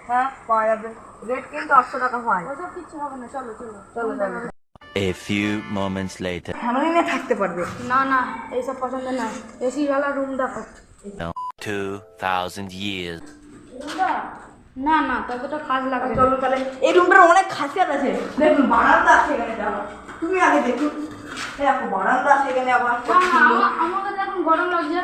হ্যাঁ পাওয়া যাবে, রেট কিন্তু 800 টাকা হয়। ওসব কিচ্ছু হবে না, চলো চলো চলো চলো, A few moments later. Family থাকতে পারবে। না না, এইসব পছন্দ না, এসি ওয়ালা রুম দেখো। 2000 years. না না, ততটা কাজ লাগবে না। চলো তাহলে, এই রুমটার অনেক খাসিয়াত আছে। দেখুন বারান্দা আছে এখানে, যাবো তুমি আগে দেখুন। দেখো বারান্দা আছে এখানে আবার। না, আমাকে তো এখন গরম লাগছে।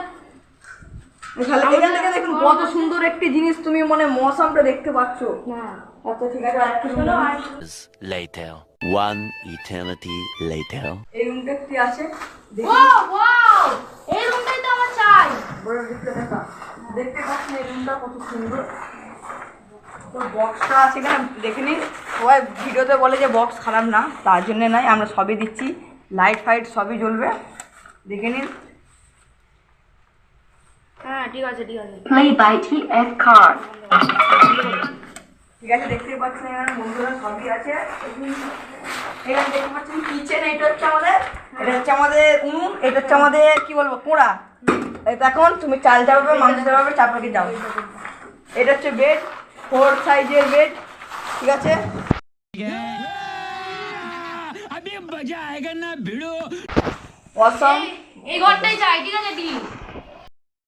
তাহলে এখান থেকে দেখুন কত সুন্দর একটি জিনিস, তুমি মনে মৌসুমটা দেখতে পাচ্ছ। না আচ্ছা ঠিক আছে, আরেকটু চলো Later. One eternity later. এই রুমটা কি আছে ও ওয়াও, এই রুমটাই তো আমার চাই। বড় দেখতে দেখা, দেখতে পাচ্ছেন এই রুমটা কত সুন্দর। তো বক্সটা আছে এখানে দেখে নিন। সবাই ভিডিওতে বলে যে বক্স খারাপ না, তার জন্য নয়, আমরা সবই দিচ্ছি, লাইট ফাইট সবই জ্বলবে, দেখে নিন। হ্যাঁ ঠিক আছে ঠিক আছে। Play by TF card. ঠিক আছে, দেখতে পাচ্ছেন এখানে বন্ধুরা সবই আছে। এখানে দেখতে পাচ্ছেন কিচেন, এটা হচ্ছে আমাদের, এটা হচ্ছে আমাদের উনুন, এটা হচ্ছে আমাদের কি বলবো কোড়া। এটা এখন তুমি চাল চাপাবে, মাংস চাপাবে, চাপাকে যাও। এটা হচ্ছে বেড, 4 সাইজের বেড, ঠিক আছে। अभी मजा आएगा ना भिड़ो। অসম। এই ঘরটাই চাই, ঠিক আছে ডিল।